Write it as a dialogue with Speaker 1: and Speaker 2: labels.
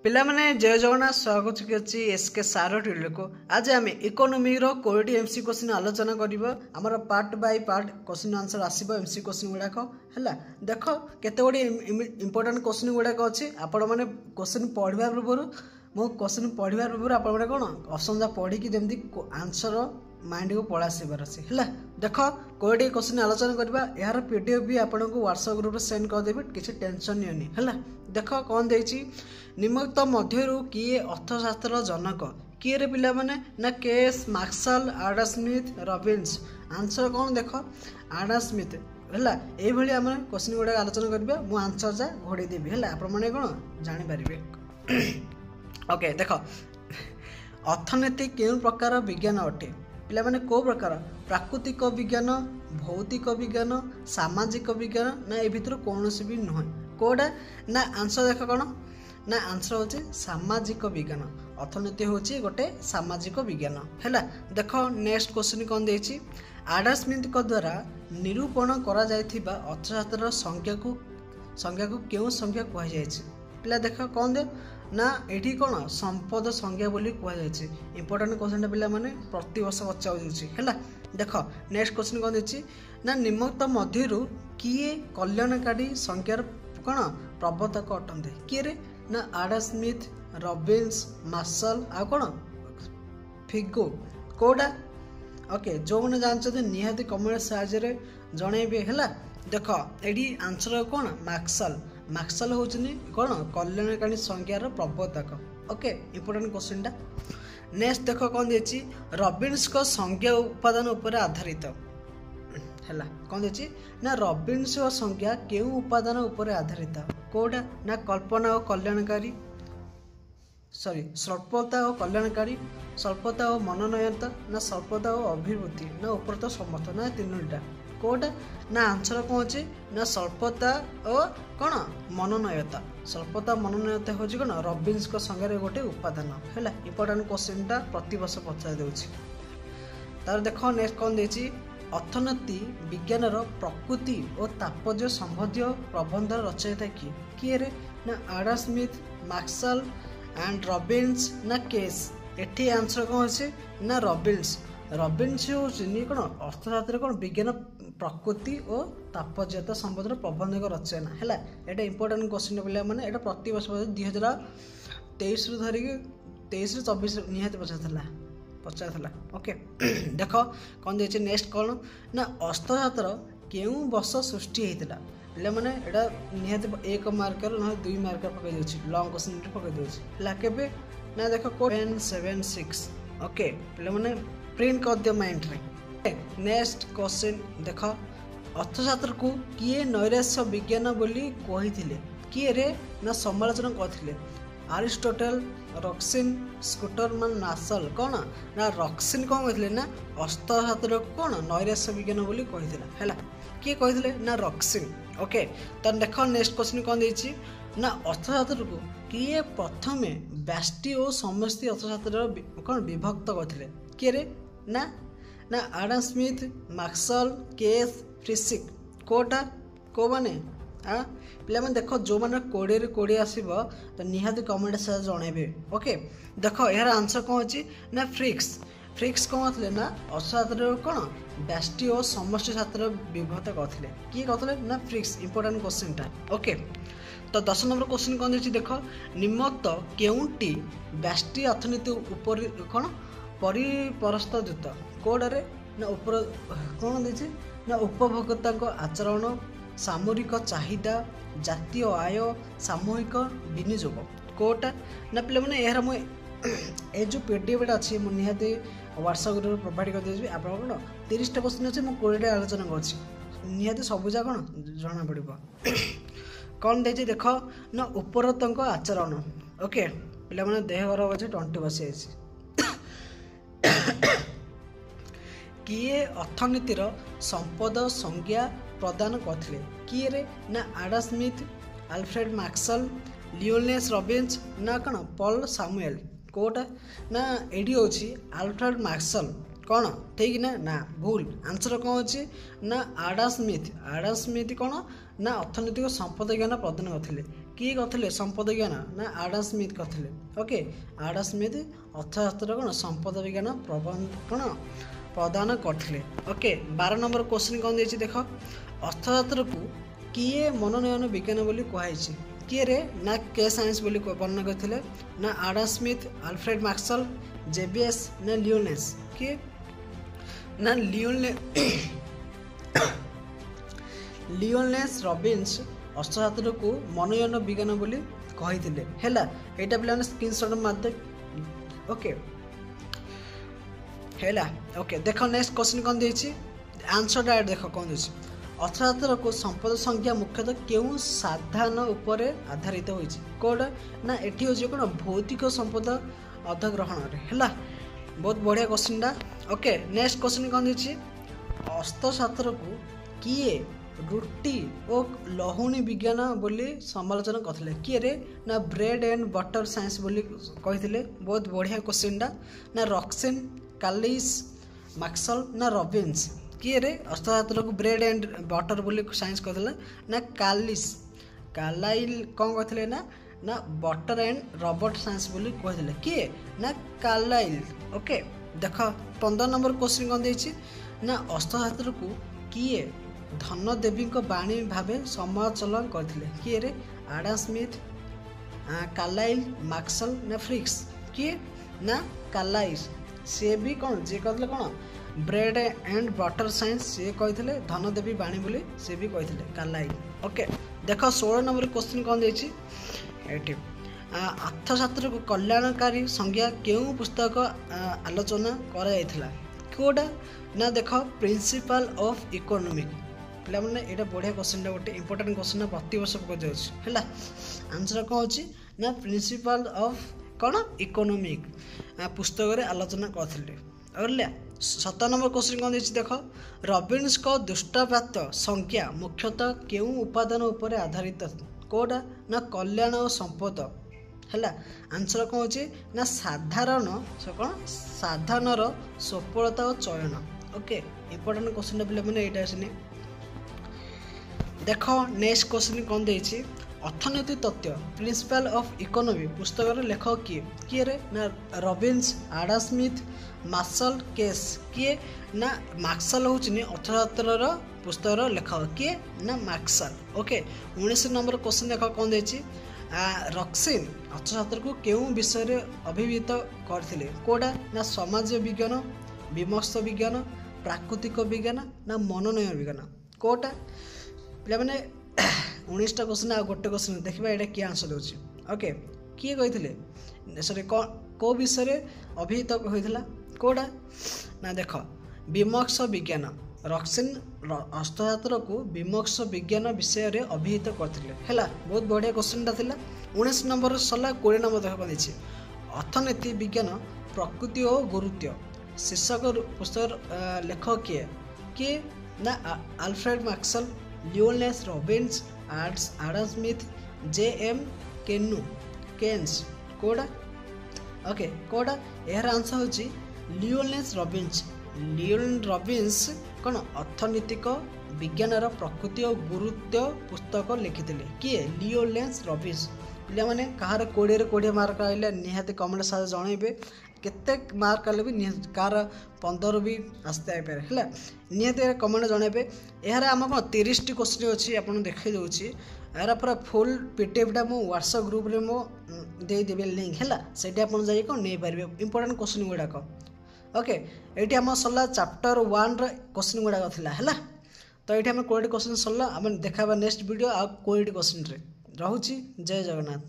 Speaker 1: पिला माने जय जगन्नाथ स्वागत करछि एसके सारो टिले को। आज आम इकोनोमी रो 20 एमसी क्वेश्चन आलोचना करबो। हमर part by part question answer आसीबो एमसी क्वेश्चन गुडा हला। देखो केते गुडी इंपोर्टेंट क्वेश्चन गुडा अछि। आपण माने क्वेश्चन पढिबा पूर्व मो क्वेश्चन पढिबा पूर्व आपण माने कोन ऑप्शन जा पढी कि जेमदी आंसर माइंड को पळा सिबार अछि हला। देखो कोडी क्वेश्चन आलोचना करबा। यार पीडीएफ भी आपण को व्हाट्सएप ग्रुप रे सेंड कर देबे, किछि टेंशन नियनी हला। देखो कोन देछि निम्नलिखित मध्यरु किए अर्थशास्त्र जनक किए रे पिला माने ना Keynes Marshall Adam Smith Robbins. Answer कोन देखो आडा स्मिथ हला। एई भली हम क्वेश्चन गुडा आलोचना करबा। मु आंसर जा घोड़ी देबी हला, आपण माने कोन जानि परिबे। ओके देखो अर्थनीति केउ प्रकार विज्ञान अटे पिला माने को प्रकार प्राकृतिक विज्ञान भौतिक विज्ञान सामाजिक विज्ञान ना ए भितर कोनोसी भी नुह कोडा ना। आंसर देख कोन ना आंसर होची सामाजिक विज्ञान। अर्थनीति होची गोटे सामाजिक विज्ञान हैला। देखो नेक्स्ट क्वेश्चन कोन देछि आडा स्मिथ को द्वारा निरूपण करा जायथिबा अर्थशास्त्र संख्या को केउ संख्या कहै जायछि पिला। देख कोन दे ना एठी कोन संपद संख्या बोली कहै जायछि। इंपोर्टेंट क्वेश्चन पिला माने प्रति वर्ष बच्चा होछि हैला। देखो नेक्स्ट क्वेश्चन कोन देछि ना निम्नलिखित मध्यरु किए कल्याणकारी संख्यार कोन प्रवर्तक अटंते किए रे ना आडा स्मिथ रॉबिन्स मार्शल आ कोन फिगो कोडा। ओके जो मैंने जानते निहाती कमेंट साहाଯ୍ୟରେ जणेबे हैला। देख एडी आंसर कोन मार्शल होचनी कोन कल्याणकारी संख्यार प्रवर्तक। ओके इंपोर्टेंट क्वेश्चन टा। नेक्स्ट देखो कोन देछि रॉबिन्स को संख्या उपादान ऊपर आधारित हैला। कोन देछि ना रॉबिन्स को संख्या केउ उपादान ऊपर आधारित कोडा ना कल्पना और कल्याणकारी स्वल्पता और कल्याणकारी स्वल्पता और मनोनयनता ना स्वल्पता और अभिवृद्धि ना उपरत समर्थ ना तीनटा कोडा ना। आंसर कौन अच्छे ना स्वल्पता और कौन मनोनयता। स्वल्पता मनोनयता हूँ कौन रॉबिन्स को संगे गोटे उपादान है। इंपोर्टेंट क्वेश्चन टा प्रति वर्ष पचार देउछि। तार देखो नेक्स्ट कौन देछि अर्थनीति विज्ञान प्रकृति और तात्पर्य संबंधी प्रबंध रचयिता किए रे ना Adam Smith martial and Robbins ना केस। एठी आंसर कौन अच्छे ना रॉबिन्स होनी कौन अर्थशास्त्र कौन विज्ञान प्रकृति और तात्पर्यता संबंधी प्रबंध रचना है। यहाँ इंपोर्टेंट क्वेश्चन पे मैंने यहाँ प्रति वर्ष 2023 रु धरिकी 23-24 निहाती पचार। ओके देखो कौन देखिए नेक्स्ट कौन ना अर्थशास्त्र केउ वर्ष सृष्टि होता पे मैंने यहाँ निहाती 1 मार्कर ना 2 मार्कर पकई दूसरी लंग क्वेश्चन पकई दूसरी ना। देख 776 ओके पे मैंने प्रिंट कर दियो माइंड रे। नेक्स्ट क्वेश्चन देख अर्थशास्त्र को किए नैराश्य विज्ञान बोली कही किए रे ना समालोचना करथिले अरिस्टोटल रॉक्सिन स्कूटरमैन नासल कौन ना रॉक्सिन कौन कहते ना अर्थशास्त्र को कौन नैराश्य विज्ञान बोली कही है किए कही ना रॉक्सिन। ओके तो देख नेक्स्ट क्वेश्चन कौन देछि ना अर्थशास्त्र को किए प्रथम व्यष्टि और समष्टि अर्थशास्त्र कौन विभक्त करथिले किए रे ना Adam Smith Marshall case फ्रिसिक Kota को माने पे मैंने देख जो मैंने 20 आसो तो निहाती कमेंट से जनइबे। ओके देख यार आंसर कौन अच्छी ना फ्रिक्स कौन थे ना अर्थशास्त्र कौन व्यष्टि और समष्टि शास्त्र विभक्त करते किए कहते ना फ्रिक्स। इंपोर्टेंट क्वेश्चन टा। ओके तो 10 नंबर क्वेश्चन कौन देछि देख निम्नलिखित केउंटी व्यष्टि अर्थनीति ऊपर कौन परिपरस्त दूत कोडे ना ऊपर कौन देछि ना उपभोक्ता आचरण सामरिक चाहिदा जातीय आय सामूहिक विनियोग कोटा ना पे मैंने यार मुझे जो पीडीएफ अच्छी मुझे निहाती व्हाट्सएप ग्रुप प्रोवाइड कर देबी। आप कौन 30टा क्वेश्चन अच्छे मुझे 20टा आलोचना कर निहाती सबूजा कौन जना पड़ो कौन देछि देख ना उपरतंक आचरण। ओके पे मैंने देह घर अच्छे 20 बसी किए अर्थनीतिर संपद संज्ञा प्रदान करथिले किए रे ना Adam Smith Alfred Marshall Lionel Robbins ना कौन पॉल सामुएल कोटा ना एडी होची अल्फ्रेड मार्शल कौन ठीक ना भूल। आंसर कौन अच्छी ना आडा स्मिथ कौन ना अर्थनैतिक संपद ज्ञान प्रदान करथिले किए करथिले संपद विज्ञान ना आडम स्मिथ करथिले ओके आडम स्मिथ अर्थशास्त्र कोन संपद विज्ञान प्रदान करथिले ओके 12 नंबर क्वेश्चन कोन देछि देखो अर्थशास्त्र को किए मनोनयन विज्ञान बोली कहैछि किए रे ना के साइंस बोली वर्णन करथिले ना Adam Smith Alfred Maxwell JBS ना लियोनेस किए ना लियोनेस रॉबिन्स अर्थशास्त्र को मनोनयन विज्ञान बोली कही हैला एटा पिलाने स्क्रीनशॉट मारते ओके हैला ओके देखो नेक्स्ट क्वेश्चन कौन देछि आंसर डायरेक्ट देखो कौन देछि अर्थशास्त्र को संपद संख्या मुख्यतः केउ साधन ऊपर आधारित होइछि कोड ना एठी होछि कोन भौतिक संपद अधिग्रहण रे हैला बहुत बढ़िया क्वेश्चन डा ओके नेक्स्ट क्वेश्चन कौन देछि अर्थशास्त्र को किए रुटी और लहुणी विज्ञान बोली समालोचना करथिले किए रे ना ब्रेड एंड बटर साइंस बोली कहिथिले बहुत बढ़िया क्वेश्चन डा ना रॉक्सिन कालिस मैक्सवेल ना रॉबिन्स किए रे अर्थशास्त्र को ब्रेड एंड बटर बोली साइंस कहथिले ना कालाइल कौन कहथिले ना बटर एंड रॉबर्ट साइंस बोली कहथिले किए ना कालाइल ओके देखो 15 नंबर क्वेश्चन कौन देछि ना अर्थशास्त्र को किए धनदेवी बाणी भाव समाचलन करथिले किए रे आडम स्मिथ कार्लाइल मैक्सवेल ना फ्रिक्स किए ना कार्लाइल से भी कौन जे कहथिले कौन ब्रेड एंड बटर साइंस से कहथिले धनदेवी बाणी बोली से भी कहथिले कार्लाइल ओके देखो 16 नंबर क्वेश्चन कौन देछि एठी अर्थशास्त्र को कल्याणकारी संज्ञा केउ पुस्तक आलोचना करा जायथिला कोडा ना देखो प्रिंसिपल ऑफ इकोनॉमिक पिला माने एटा बढ़िया क्वेश्चन गोटे इंपोर्टेंट क्वेश्चन प्रति वर्ष पक जाउछ हैला आंसर कौन अछि ना प्रिंसिपल ऑफ कौन इकोनॉमिक पुस्तक रे आलोचना करथिले अरले 17 नंबर क्वेश्चन कौन देछि देखो रॉबिन्स को दुष्टप्राप्त संख्या मुख्यतः केउ उपादान ऊपर आधारित कोडा ना कल्याण और संपद हैला आंसर कौन अछि ना साधारण साधनर सफलता और चयन ओके इंपोर्टेंट क्वेश्चन पिला माने एटा आसने देखो नेक्स्ट क्वेश्चन कौन देछि अर्थनीति तत्व प्रिंसिपल ऑफ इकोनॉमी पुस्तक रे लेखक किए रे ना Robbins Adam Smith Marshall Keynes किए ना मैक्सवेल होछि अर्थशास्त्र रो पुस्तक रो लेखक किए ना मैक्सवेल ओके 19 नंबर क्वेश्चन देखो कौन देछि रॉक्सिन अर्थशास्त्र को केउ विषय रे अभिहित करथिले कोडा ना समाज विज्ञान विमर्श विज्ञान प्राकृतिक विज्ञान ना मनोनयन विज्ञान कोटा पिला माने 19टा क्वेश्चन आ गोटे क्वेश्चन देखबा एटा की आंसर दोछि ओके किए कहिथिले सॉरी को विषय रे अभिहित होइथिला कोडा ना देखो विमर्श विज्ञान रॉक्सिन अर्थशास्त्र को विमर्श विज्ञान विषय रे अभिहित करथिले हैला बहुत बढ़िया क्वेश्चनटा थिला 19 नंबर सला 20 नंबर देखा पड़िछि अर्थनीति विज्ञान प्रकृति और गुरुत्व शीर्षक पुस्तक लेखक किए ना Alfred Maxwell Lionel Robbins Adam Smith J M. Keynes कोडा ओके कोडा यार आंसर होछि लियोनेस रॉबिन्स कौन अर्थनीतिक विज्ञान प्रकृति और गुरुत्व पुस्तक लिखिथिले किए लियोनेस रॉबिन्स पिला माने कहार 20 मार्क आइले निहाते कमेंट साथ जणैबे केते मार्क आले भी कार 15 भी आस्ते आइ पारे हला निहाते कमेंट जणैबे यार हम 30 टी क्वेश्चन अछि आपन देखै दउछि यार पूरा फुल पीडीएफ डा मो व्हाट्सएप ग्रुप रे मो दे देबे लिंक हला सेठी आपन जाई को नै पारबे इंपोर्टेंट क्वेश्चन गुडा को ओके एटी हम सल्ला चैप्टर 1 रे क्वेश्चन गुडा थिला हला तो एटी हम 20 क्वेश्चन सल्ला हम देखाबा नेक्स्ट वीडियो आ 20 क्वेश्चन रे रहूची जय जगन्नाथ।